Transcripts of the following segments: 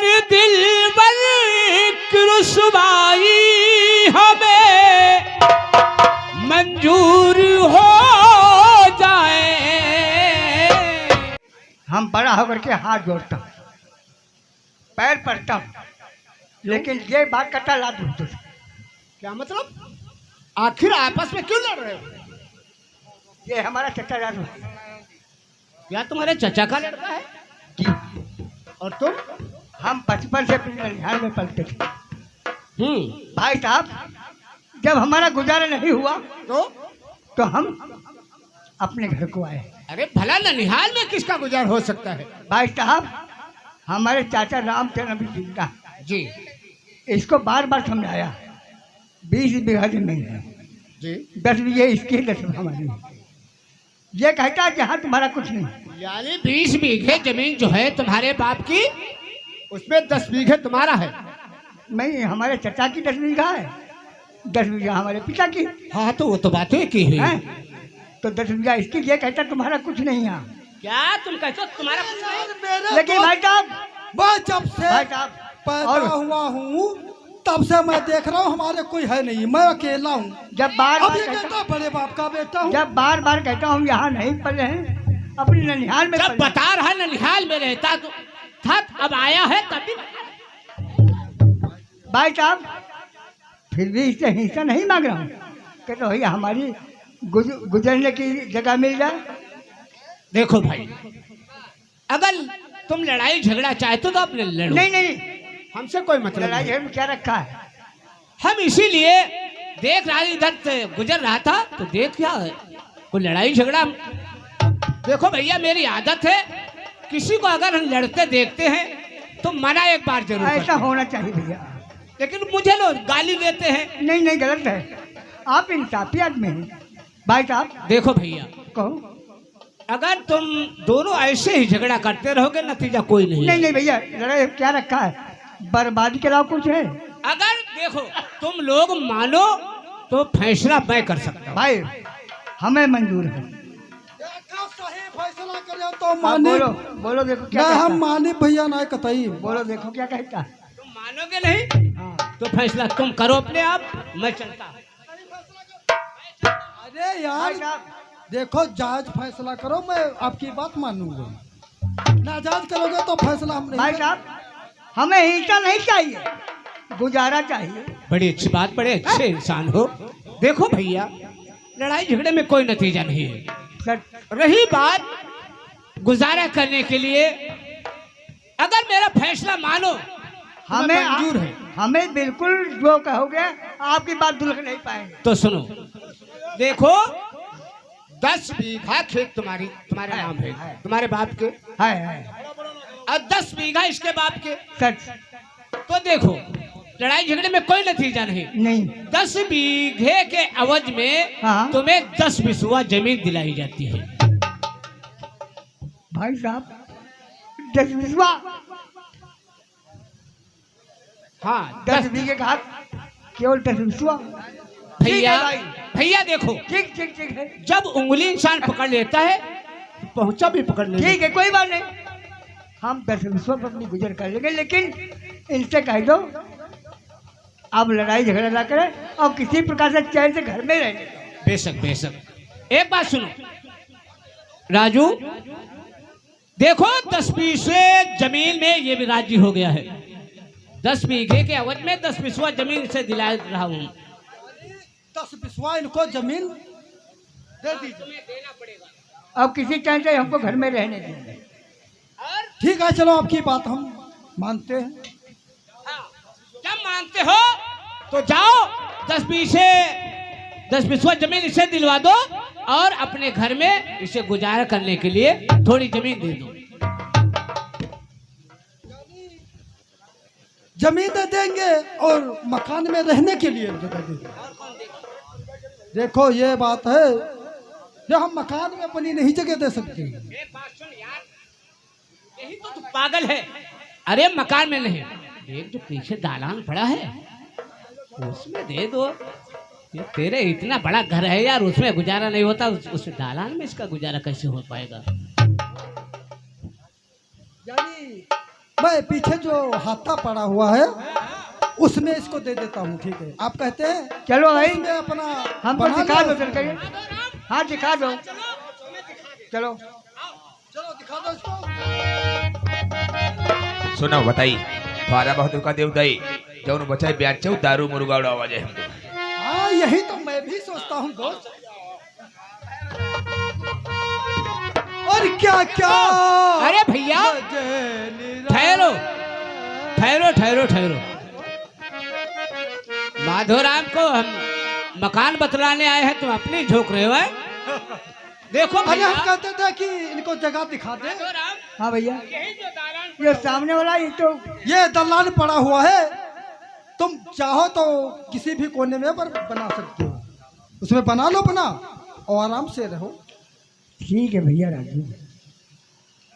अगर दिलबर की रुसवाई हमें मंजूर हो जाए। हम बड़ा होकर के हाथ जोड़ता हूँ, पैर पड़ता हूँ, लेकिन ये बात कटा ला दूँ तुझे। क्या मतलब? आखिर आपस में क्यों लड़ रहे हो? ये हमारा चचा जादू है। क्या तुम्हारे चचा का लड़का है? जी। और तुम? हम बचपन से ननिहाल में पलते थे। भाई साहब, जब हमारा गुजारा नहीं हुआ तो हम अपने घर को आए। अरे भला ननिहाल में किसका गुजारा हो सकता है? भाई साहब, हमारे चाचा रामचंद्र अभी जिंदा जी। इसको बार बार समझाया, 20 बीघा जमीन है जी। 10 बीघे इसकी, 10 हमारी। ये कहता है जहाँ तुम्हारा कुछ नहीं। यानी 20 बीघे जमीन जो है तुम्हारे बाप की, उसमें 10 बीघे तुम्हारा है? नहीं, हमारे चचा की 10 बीघा है, 10 बीघा हमारे पिता की। हाँ तो वो तो बातें की हुई है। तो 10 बीघा इसकी। ये कहता तुम्हारा कुछ नहीं है। क्या तुम कहते हो तुम्हारा कुछ नहीं? लेकिन भाई साहब, बस जब से भाई साहब पैदा हुआ हूँ तब से मैं देख रहा हूँ हमारे कोई है नहीं, मैं अकेला हूँ। जब बार अब बार ये कहता बड़े बाप का बेटा हूँ। जब बार बार कहता हूँ यहाँ नहीं पले हैं, अपनी ननिहाल में जब पले। बता रहा ननिहाल में रहता तो था, अब आया है तभी। भाई साहब, फिर भी इससे हिस्सा नहीं मांग रहा हूँ। कहते भैया हमारी गुजरने की जगह मिल जाए। देखो भाई, अगर तुम लड़ाई झगड़ा चाहते हो तो अपने लड़ो। नहीं नहीं, हमसे कोई मतलब लड़ाई नहीं। झगड़े में क्या रखा है? हम इसीलिए देख रहा इधर से गुजर रहा था तो देख क्या है कोई लड़ाई झगड़ा। देखो भैया, मेरी आदत है किसी को अगर हम लड़ते देखते हैं तो मना एक बार जरूर ऐसा करते हैं। होना चाहिए भैया। लेकिन मुझे लोग गाली देते हैं। नहीं नहीं, गलत है। आप इंसाफी आदमी हैं। भाई साहब देखो भैया, कहो। अगर तुम दोनों ऐसे ही झगड़ा करते रहोगे नतीजा कोई नहीं। नहीं नहीं भैया, लड़ाई क्या रखा है? बर्बादी के अलावा कुछ है? अगर देखो तुम लोग मानो तो फैसला मैं कर सकता हूँ। भाई हमें मंजूर है। देखो सही फैसला करे तो आप मानी। बोलो बोलो, देखो क्या नहीं, कहता हम है। मानी भैया ना कतई। बोलो देखो क्या कहता है। तुम मानोगे नहीं हाँ। तो फैसला तुम करो अपने आप, मैं चलता हूँ। अरे भाई यार साहब, देखो, जायज फैसला करो, मैं आपकी बात मानूंगा। नाजायज करोगे तो फैसला हम नहीं भाई साहब, हमें हिंसा नहीं चाहिए, गुजारा चाहिए। बड़ी अच्छी बात, बड़े अच्छे इंसान हो। देखो भैया, लड़ाई झगड़े में कोई नतीजा नहीं है। सर रही बात गुजारा करने के लिए, अगर मेरा फैसला मानो हमें मंजूर है। हमें बिल्कुल जो कहोगे आपकी बात दुलक नहीं पाएंगे। तो सुनो, देखो 10 बीघा खेत तुम्हारे नाम है, तुम्हारे बाप के है और 10 बीघा इसके बाप के। सच। तो देखो लड़ाई झगड़े में कोई नतीजा नहीं। नहीं 10 बीघे के अवज में हाँ। तुम्हें 10 बिस्वा जमीन दिलाई जाती है। भाई साहब, 10 बिस्वा, हाँ 10 बीघे का हक, केवल 10 बिस्वा। भैया, भाई। भैया देखो, ठीक ठीक ठीक है। जब उंगली इंसान पकड़ लेता है तो पहुंचा भी पकड़ लेता है। ठीक है, कोई बात नहीं। हम 10 बिस्वा पर अपनी गुजर कर लेंगे, लेकिन इनसे कह दो अब लड़ाई झगड़ा ना करें और किसी प्रकार से चैन से घर में रहेंगे। बेशक बेशक। एक बात सुनो राजू, देखो 10 बीघे जमीन में ये भी राजी हो गया है। 10 बीघे के अवध में 10 बिस्वा जमीन से दिला रहा हूँ। 10 बिस्वा इनको जमीन दे दीजिए। देना पड़ेगा। अब किसी चैन से हमको घर में रहने देंगे। और ठीक है, चलो आपकी बात हम मानते हैं। जब मानते हो तो जाओ 10 बिस्वा जमीन इसे दिलवा दो और अपने घर में इसे गुजारा करने के लिए थोड़ी जमीन दे दो। जमीन दे देंगे और मकान में रहने के लिए जगह दे देंगे। देखो ये बात है, जो हम मकान में अपनी नहीं जगह दे सकते। एक बात सुन यार, यही तो तू पागल है। अरे मकान में नहीं, एक जो पीछे दालान पड़ा है उसमें दे दो। ये तेरे इतना बड़ा घर है यार, उसमें गुजारा नहीं होता, उस दालान में इसका गुजारा कैसे हो पाएगा? यानी मैं पीछे जो हाथा पड़ा हुआ है उसमें इसको दे देता हूँ, ठीक है? आप कहते हैं चलो भाई, उसमें अपना हमको बना दिखा लो। दो चल कर। हाँ दिखा दो, चलो चलो दिखा दो इसको। सुनो बताई फारा बहादुर का देवदाई जौन बचाए ब्याज चौ दारू मुर्गा उड़ावा जाए हम तो। हाँ यही तो मैं भी सोचता हूँ दोस्त। और क्या क्या अरे भैया ठहरो ठहरो ठहरो ठहरो। माधोराम को हम मकान बतलाने आए हैं, तुम अपनी झोंक रहे हो हैं? देखो अरे भैया, हम कहते थे कि इनको जगह दिखा दे। माधोराम, हाँ भैया, यही जो दालान ये सामने वाला ये तो ये दलान पड़ा हुआ है, तुम चाहो तो किसी भी कोने में पर बना सकते हो, उसमें बना लो अपना और आराम से रहो। ठीक है भैया राजू,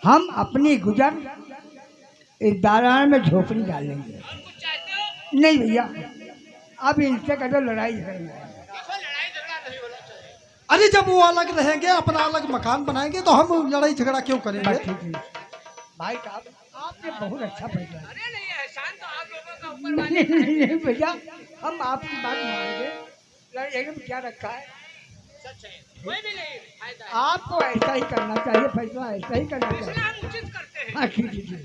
हम अपनी गुजर इस दालान में झोपड़ी डाल लेंगे। नहीं भैया, अब इनसे कदर लड़ाई है। अरे जब वो अलग रहेंगे, अपना अलग मकान बनाएंगे, तो हम लड़ाई झगड़ा क्यों करेंगे? ठीक है भाई साहब, आपने बहुत अच्छा फैसला किया। अरे नहीं, एहसान तो आप लोगों का ऊपर वाले नहीं भैया, हम आपकी बात मानेंगे। लड़ाई में क्या रखा है, सच है, कोई भी नहीं फायदा है। आपको ऐसा ही करना चाहिए, फैसला ऐसा ही करना इसलिए चाहिए। हम उचित करते हैं। हाँ ठीक है।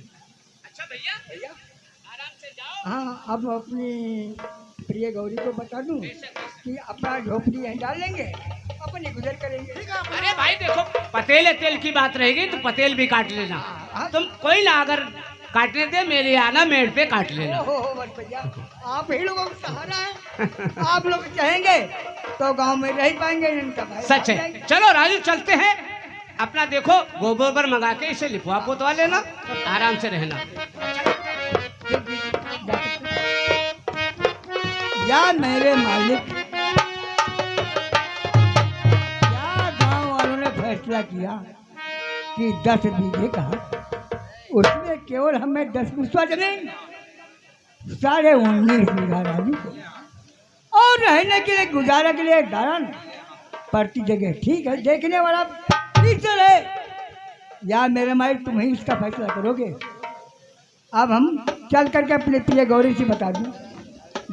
अच्छा भैया, भैया आराम से जाओ। हाँ, अब अपनी प्रिय गौरी को बता दूं कि अपना झोपड़ी यहीं डाल लेंगे, अपनी गुजर करेंगे। अरे भाई देखो, पतेल तेल की बात रहेगी तो पतेल भी काट लेना। तुम कोई ना अगर काटने दे, मेरे आना मेड़ पे काट लेना। हो बस भैया, आप ही लोगों का सहारा है। आप लोग चाहेंगे तो गांव में रह पाएंगे, इनका भाई सच है। चलो राजू चलते हैं, अपना देखो गोबर मंगा के इसे लिपवा पोतवा लेना, आराम से रहना। या मेरे मालिक, क्या गांव वालों ने फैसला किया कि 10 बीघे का, उसमें केवल हमें 10 बिस्वा जमीन, 19.5 बीघा राजू को, और रहने के लिए गुजारा के लिए दालान प्रति जगह। ठीक है, देखने वाला टीचर है। या मेरे मालिक, तुम ही इसका फैसला करोगे। अब हम चल करके अपने प्रिय गौरी से बता दूं,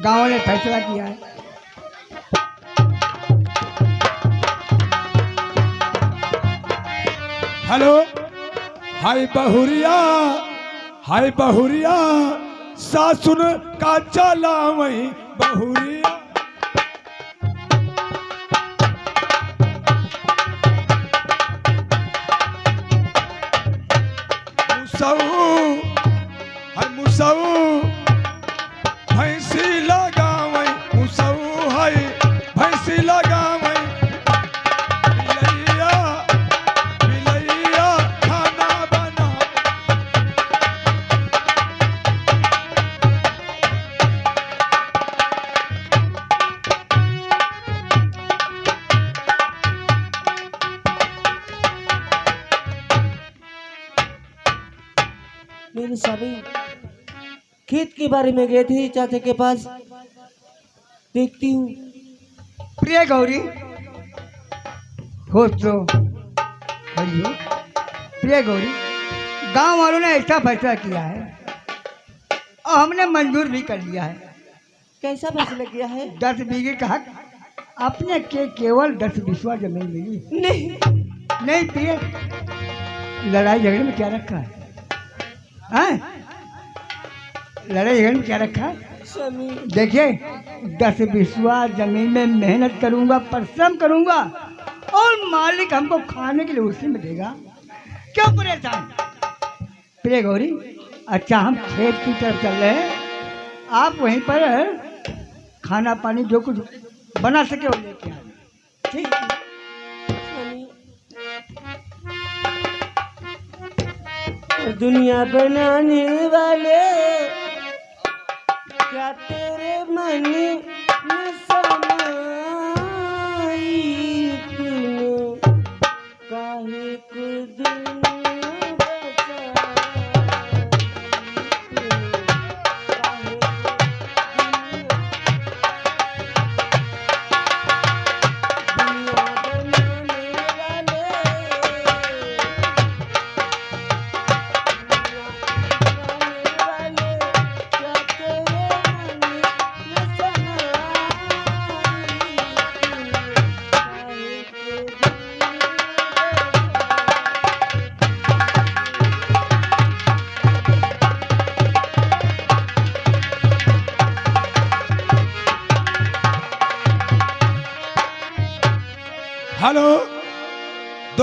गाँव ने फैसला किया है। हेलो, हाय बहुरिया सासुन का चला वही बहुरिया। मुसऊ भैंसी लगावई, मुसऊ है भैंसी लगावई। बिलैया खाना बना, मेरे स्वामी खेत के बारे में गए थे चाचा के पास, देखती हूँ। प्रिय गौरी, होश लो, बोलियो। प्रिय गौरी, गांव वालों ने ऐसा फैसला किया है और हमने मंजूर भी कर लिया है। कैसा फैसला किया है? 10 बीघे का हक अपने के केवल 10 बिस्वा जमीन मिली। नहीं प्रिय, लड़ाई झगड़े में क्या रखा है? हैं? लड़ाई झगड़े में क्या रखा है? स्वामी देखिए, 10 बिस्वा जमीन में मेहनत करूंगा, परिश्रम करूंगा, और मालिक हमको खाने के लिए उसी में देगा। क्यों परेशान? प्रिय गौरी, अच्छा हम खेत की तरफ चल रहे हैं, आप वहीं पर खाना पानी जो कुछ बना सके वो लेके आए। ठीक है? स्वामी, दुनिया बनाने वाले क्या तेरे मन में समाई, तूने काहे को दुनिया बचाई, तूने काहे को दुनिया बनाने वाले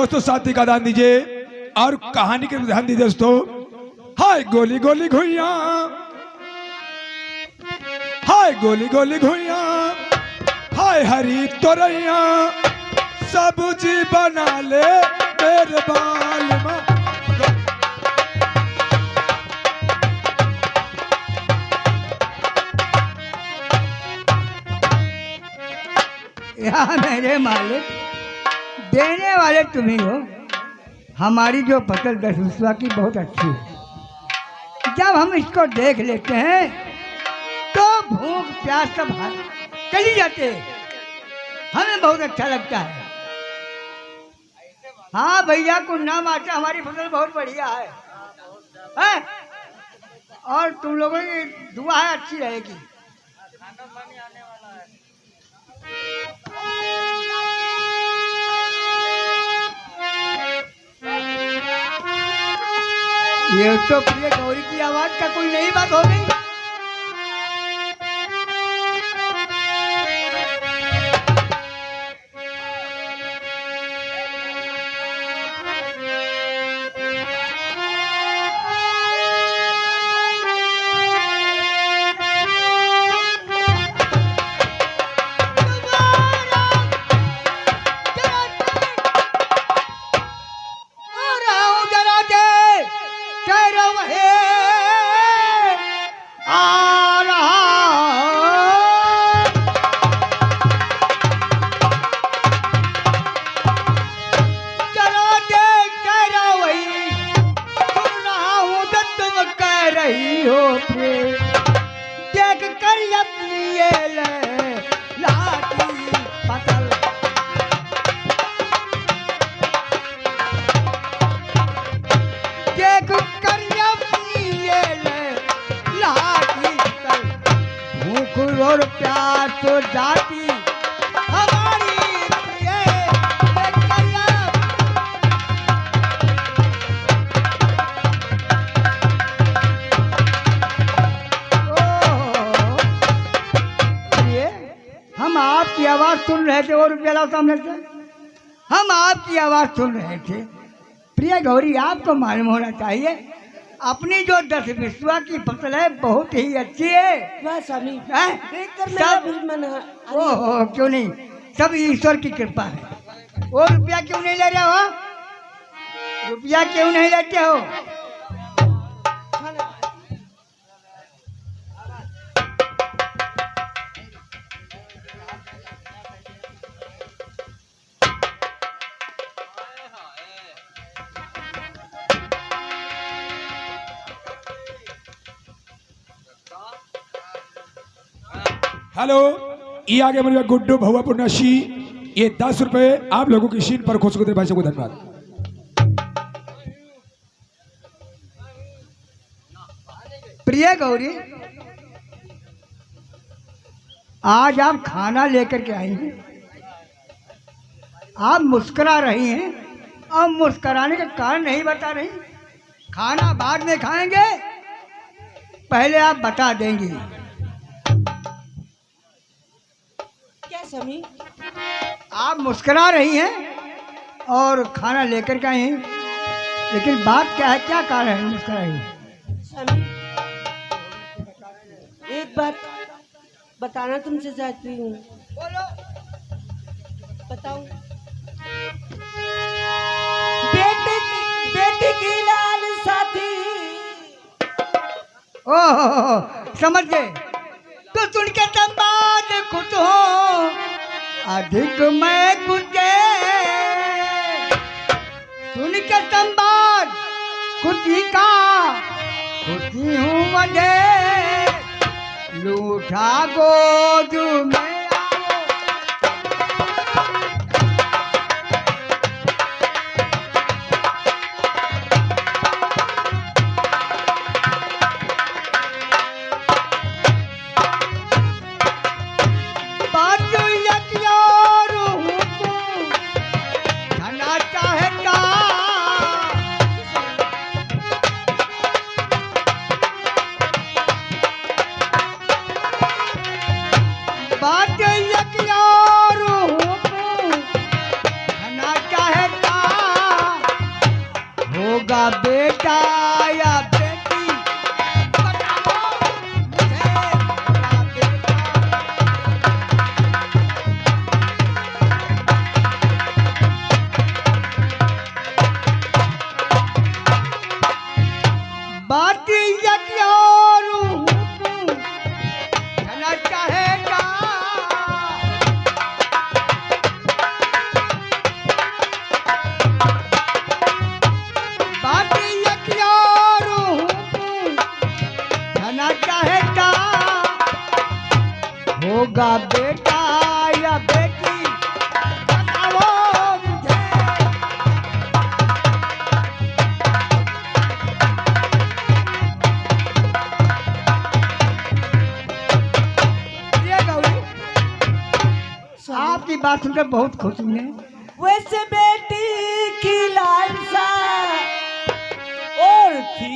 दोस्तों साथी का दान दीजिए और कहानी के ध्यान दीजिए दोस्तों। हाय गोली गोली घुइया, हाय गोली गोली घुइया, हाय हरी तोरैया, सब्जी बना ले मेरे बाल माँ। या मेरे मालिक, देने वाले तुम ही हो। हमारी जो फसल दसविश्वा की बहुत अच्छी है। जब हम इसको देख लेते हैं तो भूख प्यास सब चली जाते हैं, हमें बहुत अच्छा लगता है। हाँ भैया को नाम आता, हमारी फसल बहुत बढ़िया है? और तुम लोगों की दुआ है अच्छी रहेगी। ये तो प्रिय गौरी की आवाज का कोई नई बात हो गई। देख कर अपनी ये लाठी पतल, देख कर अपनी ये लाठी पतल, भूख और प्यास तो जाती हमारी हम आपकी आवाज सुन रहे थे। और रुपया लाओ सामने से। हम आपकी आवाज सुन रहे थे। प्रिय गौरी, आपको मालूम होना चाहिए अपनी जो दसविश्वा की फसल है बहुत ही अच्छी है। वाह स्वामी, हैं? देखकर मेरा दिल मन ओहो, क्यों नहीं, सब ईश्वर की कृपा है। और रुपया क्यों नहीं ले रहे हो? रुपया क्यों नहीं लेते हो? हेलो, ये आगे मेरे गुड्डू भवा पुनशी, ये 10 रुपए आप लोगों की शीन पर खुश भाई को धन्यवाद। प्रिय गौरी, आज आप खाना लेकर के आई हैं। आप मुस्कुरा रही हैं और मुस्कुराने का कारण नहीं बता रही। खाना बाद में खाएंगे, पहले आप बता देंगी। क्या स्वामी? आप मुस्कुरा रही हैं और खाना लेकर के आई हैं, लेकिन बात क्या है, क्या कारण है मुस्कुरा रही हैं? स्वामी, एक बात बताना तुमसे चाहती हूँ। बोलो। बताओ। बेटी की लाल साथी। ओह, समझ गए। तो सुन के संवाद खुश हो, अधिक मैं गुजे। सुन के संवाद खुशी का खुशी हूँ मुझे, लूठा गोद में आओ। बात जाना चाहता होगा बेटा या बेटी, बताओ मुझे। ये गौरी, आपकी बात सुनकर बहुत खुश हुए। वैसे बेटी की लालसा और थी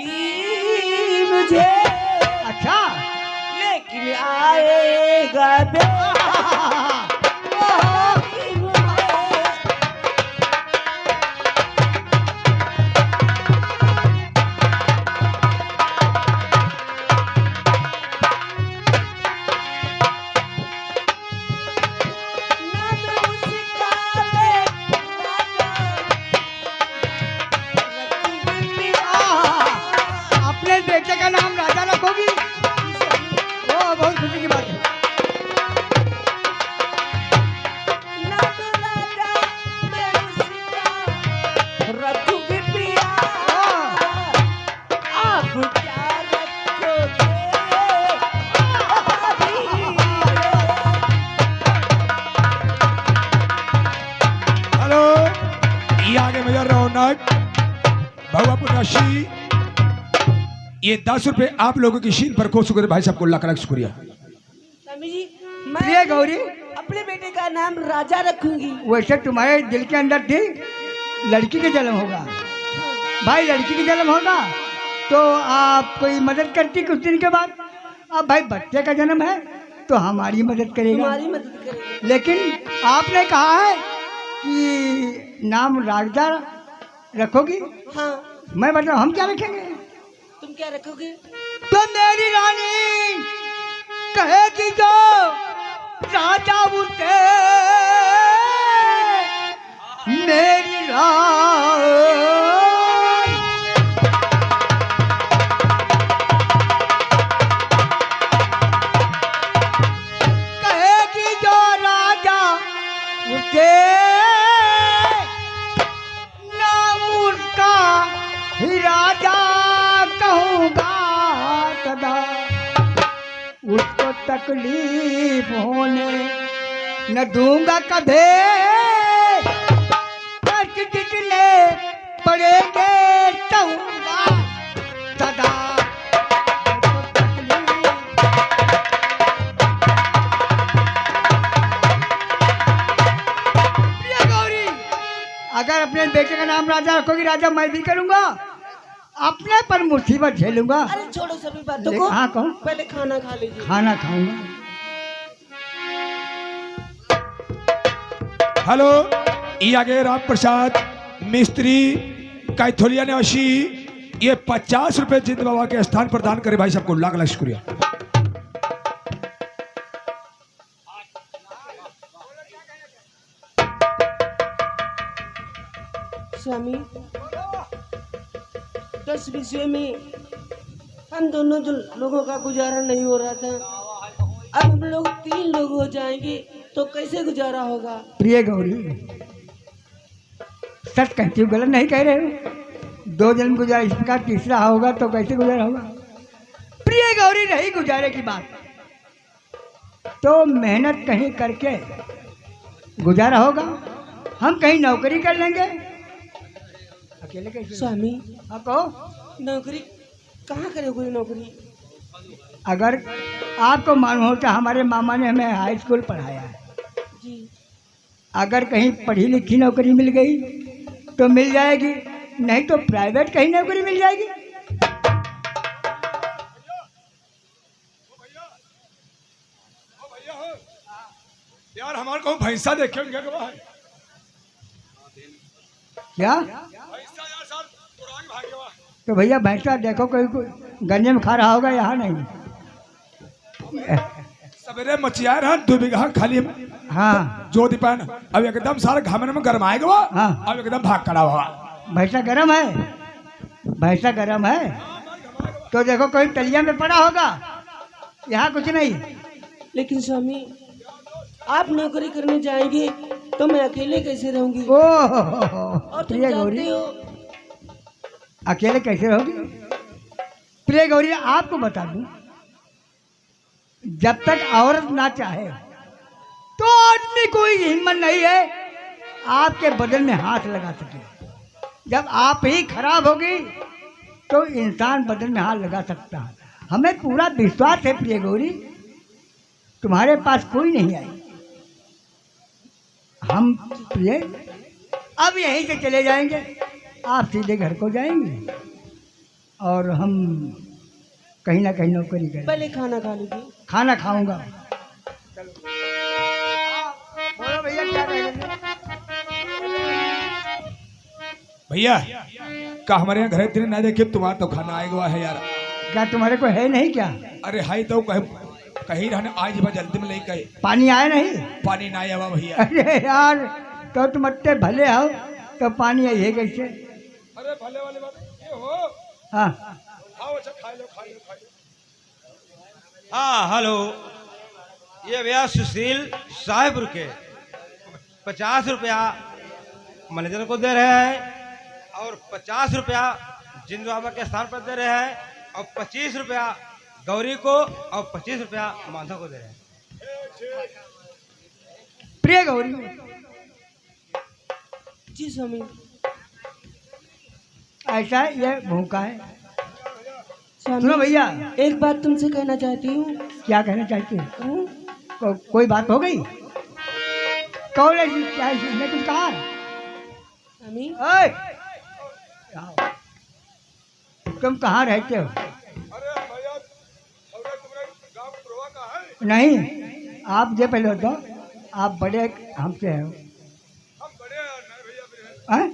मुझे, अच्छा, लेकिन आएगा बेटा वही मुझे। अपने बेटे का नाम राजा रखोगी? वो बहुत खुशी की बात है। रखूंगी पिया, आप क्या रखोगे? हेलो, ये आगे मेजर रौनक भगवापुर राशि, ये 10 रुपए आप लोगों की शीन पर खो शुक्र भाई साहब को लाख लाख शुक्रिया। स्वामी जी, प्रिय मैं गौरी, अपने बेटे का नाम राजा रखूंगी। वैसे तुम्हारे दिल के अंदर थी लड़की का जन्म होगा, भाई लड़की का जन्म होगा तो आप कोई मदद करती कुछ दिन के बाद। अब भाई बच्चे का जन्म है तो हमारी मदद करेगा, तुम्हारी मदद करेंगे। लेकिन आपने कहा है कि नाम राजा रखोगी। हाँ, मैं बताऊँ हम क्या रखेंगे? तुम क्या रखोगे? तो मेरी रानी कहेगी जो राजा उठे, मेरी रानी कहेगी जो राजा उठे, नाम उसका ही राजा कहूँगा सदा। उसको तकलीफ होने न दूंगा कभी, कष्ट जितने पड़ेंगे सहूँगा सदा। उसको तकलीफ प्रिय गौरी, अगर अपने बेटे का नाम राजा रखोगी, राजा मैं भी करूँगा, अपने पर मुसीबत झेलूंगा। अरे छोड़ो सभी बातों को, हाँ कहो। पहले खाना खा लीजिए। खाना खाऊंगा। हेलो, ये आगे राम प्रसाद मिस्त्री कैथोलिया निवासी, ये 50 रुपए जिंद बाबा के स्थान प्रदान करे भाई साहब को लाख लाख शुक्रिया। स्वामी, 10-20 में हम दोनों जो लोगों का गुजारा नहीं हो रहा था, अब हम लोग 3 लोग हो जाएंगे तो कैसे गुजारा होगा? प्रिय गौरी, सच कहती हूँ, गलत नहीं कह रहे हो। 2 जन्म गुजारा, इसका तीसरा होगा तो कैसे गुजारा होगा? प्रिय गौरी, रही गुजारे की बात तो मेहनत कहीं करके गुजारा होगा। हम कहीं नौकरी कर लेंगे, अकेले कैसे? स्वामी, हाँ कहो। नौकरी कहाँ करोगे? नौकरी अगर आपको मालूम होता, हमारे मामा ने हमें हाई स्कूल पढ़ाया है, जी, अगर कहीं पढ़ी लिखी नौकरी मिल गई तो मिल जाएगी, नहीं तो प्राइवेट कहीं नौकरी मिल जाएगी। यार हमारे को भैंसा देखे उनके के बाहर। क्या? भैंसा यार सर पुरानी भागे हुआ। तो भैया भैंसा देखो, कोई गंजे में खा रहा होगा, यहाँ नहीं। सवेरे मचिया रहा 2 बीघा खाली हाँ, जो दीपान अब एकदम सारा घामने में गरमाएगा। हाँ। अब एकदम भाग खड़ा हुआ। भैंसा गर्म है, भैंसा गर्म है तो देखो कोई तलिया में पड़ा होगा, यहाँ कुछ नहीं। लेकिन स्वामी, आप नौकरी करने जाएंगे तो मैं अकेले कैसे रहूंगी? ओह और तुम प्रिय गौरी, जानते हो, अकेले कैसे रहोगी? प्रिय गौरी, आपको बता दूं, जब तक औरत ना चाहे तो आदमी कोई हिम्मत नहीं है आपके बदन में हाथ लगा सके। जब आप ही खराब होगी तो इंसान बदन में हाथ लगा सकता है। हमें पूरा विश्वास है प्रिय गौरी, तुम्हारे पास कोई नहीं आई। हम प्रिय अब यहीं से चले जाएंगे, आप सीधे घर को जाएंगे और हम कहीं ना कहीं नौकरी करेंगे। पहले खाना खा लीजिए। खाना खाऊंगा। बोलो भैया क्या कहेंगे? भैया का हमारे यहाँ घर इतने ना देखे, तुम्हारा तो खाना आएगा है यार। क्या तुम्हारे को है नहीं क्या? अरे हाई तो कहीं रहने आज बा जल्दी में ले गए, पानी आया नहीं? पानी ना आया भैया। अरे यार तो तुम इतने भले हो तो पानी आई है कैसे? अरे भले वाले बात ये हो। हाँ खाओ अच्छा, खा लो खा लो खा लो। हाँ हेलो, ये भैया सुशील साहेब के 50 रुपया मैनेजर को दे रहे हैं और 50 रुपया जिंदू बाबा के स्थान पर दे रहे हैं और 25 रुपया गौरी को और 25 रुपया माधव को दे रहे हैं। प्रिय गौरी, जी स्वामी। ऐसा ये भूखा है। स्वामी सुनो भैया, एक बात तुमसे कहना चाहती हूँ। क्या कहना चाहते हो? हूँ? कोई बात हो गई? कौन ऐसी क्या है? कुछ कहा? स्वामी ओए! आओ। तुम कहाँ रहते हो? नहीं, आप ये पहले बताओ, आप बड़े हमसे हो? हैं?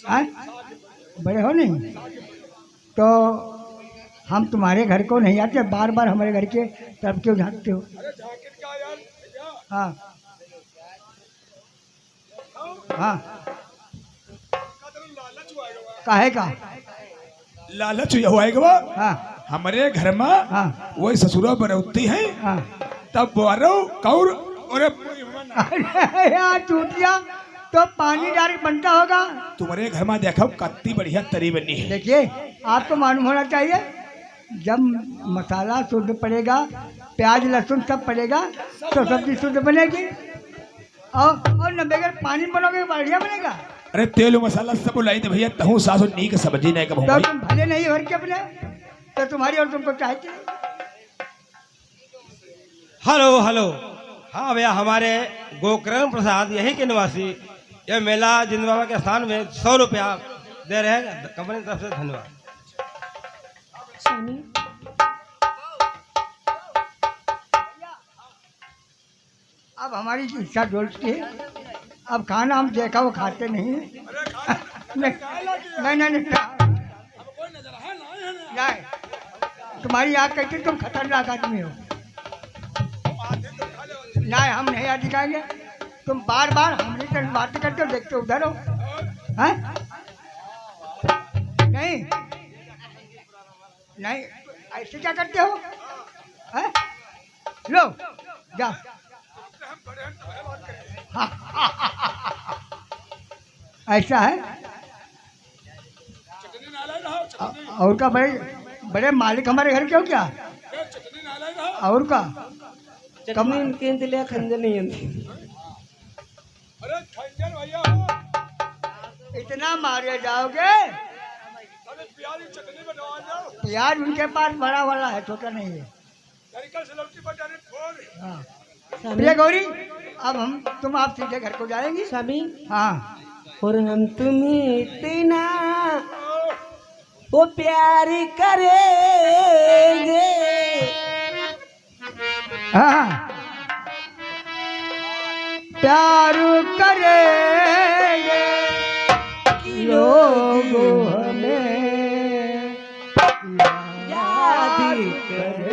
हैं? बड़े हो नहीं? तो हम तुम्हारे घर को नहीं आते, बार बार हमारे घर के तरफ क्यों झाँकते हो? हाँ हाँ, काहे का? लालच हुआ है हाँ हमारे घर में। हाँ वही ससुरा बनौती है हाँ। तब बोरो कौर और अरे यार चूतिया, तो पानी डायरेक्ट बनता होगा। तुम्हारे घर में देखो कितनी बढ़िया तरी बनी है। देखिए, आपको मालूम होना चाहिए, जब मसाला शुद्ध पड़ेगा, प्याज लहसुन सब पड़ेगा तो सब्जी शुद्ध बनेगी। और न बगैर पानी बनोगे बढ़िया बनेगा। अरे तेल मसाला सब लाई दे भैया, तहु सासु नी के सब्जी नहीं कब तो तुम भले नहीं हो के अपने, तो तुम्हारी और तुमको चाहिए। हेलो हेलो, हाँ भैया हमारे गोकर्ण प्रसाद यहीं के निवासी यह मेला जिंदू बाबा के स्थान में 100 रुपया दे रहे हैं कंपनी की तरफ से। धन्यवाद स्वामी। अब हमारी इच्छा डोलती है, अब खाना हम देखा वो खाते नहीं हैं। नहीं नहीं नहीं, तुम्हारी आँख कहती तुम खतरनाक आदमी हो। नहीं, हम नहीं आज दिखाएंगे। तुम बार बार हमारी तरफ बात करते हो, देखते उधर हो। हैं? नहीं नहीं, ऐसे क्या करते हो? हैं? लो जाओ। ऐसा है? और का बड़े बड़े मालिक हमारे घर के हो क्या? और का चटनी इनके दिलिया खंजर नहीं आती। इतना मारे जाओगे? प्याज उनके पास बड़ा वाला है, छोटा नहीं है। हाँ। प्रिय गौरी, अब तुम आप सीधे घर को जाएंगी। स्वामी, हाँ। और हम तुम्हें इतना वो प्यार करेंगे। हाँ, प्यार करेंगे लोग हमें याद करेंगे।